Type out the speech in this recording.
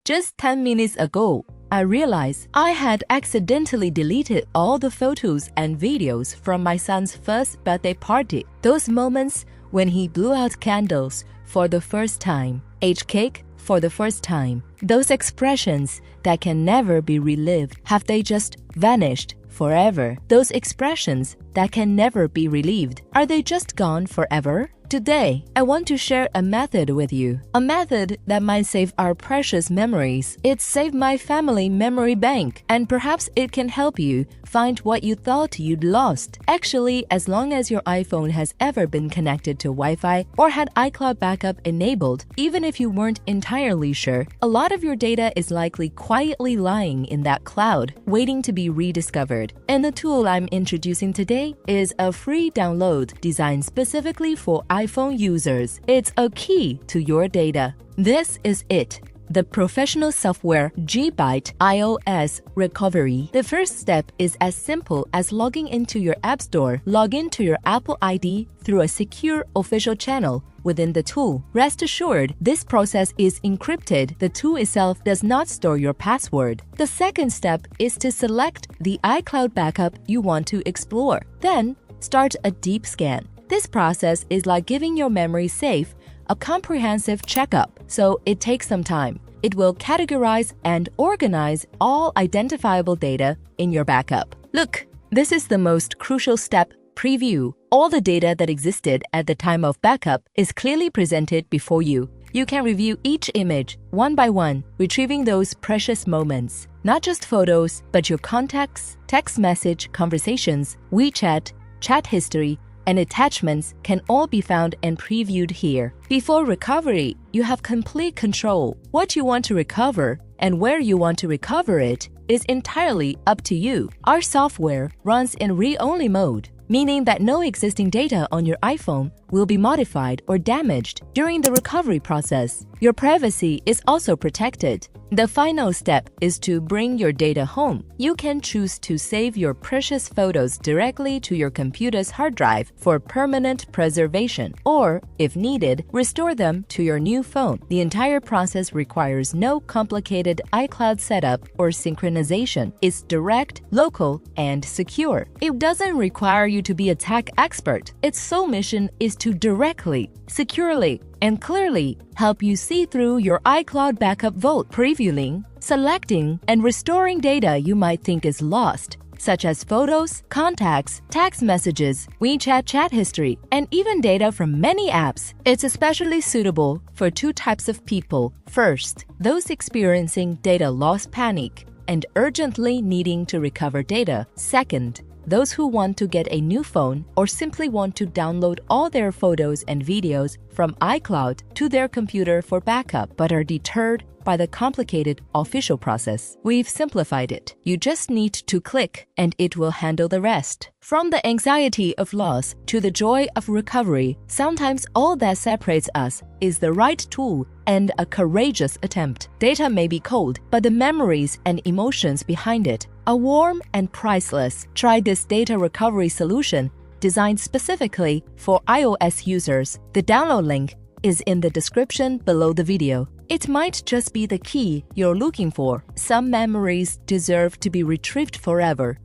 Just 10 minutes ago, I realized I had accidentally deleted all the photos and videos from my son's first birthday party. Those moments when he blew out candles for the first time, ate cake for the first time. Those expressions that can never be relived, have they just vanished forever? Those expressions that can never be relived, are they just gone forever? Today, I want to share a method with you. A method that might save our precious memories. It saved my family memory bank, and perhaps it can help you find what you thought you'd lost. Actually, as long as your iPhone has ever been connected to Wi-Fi or had iCloud backup enabled, even if you weren't entirely sure, a lot of your data is likely quietly lying in that cloud, waiting to be rediscovered. And the tool I'm introducing today is a free download designed specifically for iPhone users. It's a key to your data. This is it. The professional software Gbyte iOS Recovery. The first step is as simple as logging into your App Store. Log into your Apple ID through a secure official channel within the tool. Rest assured, this process is encrypted. The tool itself does not store your password. The second step is to select the iCloud backup you want to explore. Then, start a deep scan. This process is like giving your memory safe a comprehensive checkup, so it takes some time. It will categorize and organize all identifiable data in your backup. Look, this is the most crucial step. Preview. All the data that existed at the time of backup is clearly presented before you. You can review each image one by one, retrieving those precious moments. Not just photos, but your contacts, text message conversations, WeChat, chat history, and attachments can all be found and previewed here. Before recovery, you have complete control. What you want to recover and where you want to recover it is entirely up to you. Our software runs in read-only mode, meaning that no existing data on your iPhone will be modified or damaged during the recovery process. Your privacy is also protected. The final step is to bring your data home. You can choose to save your precious photos directly to your computer's hard drive for permanent preservation, or, if needed, restore them to your new phone. The entire process requires no complicated iCloud setup or synchronization. It's direct, local, and secure. It doesn't require you to be a tech expert. Its sole mission is to directly, securely, and clearly help you see through your iCloud backup vault, previewing, selecting, and restoring data you might think is lost, such as photos, contacts, text messages, WeChat chat history, and even data from many apps. It's especially suitable for two types of people. First, those experiencing data loss panic and urgently needing to recover data. Second, those who want to get a new phone or simply want to download all their photos and videos from iCloud to their computer for backup but are deterred by the complicated official process. We've simplified it. You just need to click and it will handle the rest. From the anxiety of loss to the joy of recovery, sometimes all that separates us is the right tool and a courageous attempt. Data may be cold, but the memories and emotions behind it are warm and priceless. Try this data recovery solution designed specifically for iOS users. The download link is in the description below the video. It might just be the key you're looking for. Some memories deserve to be retrieved forever.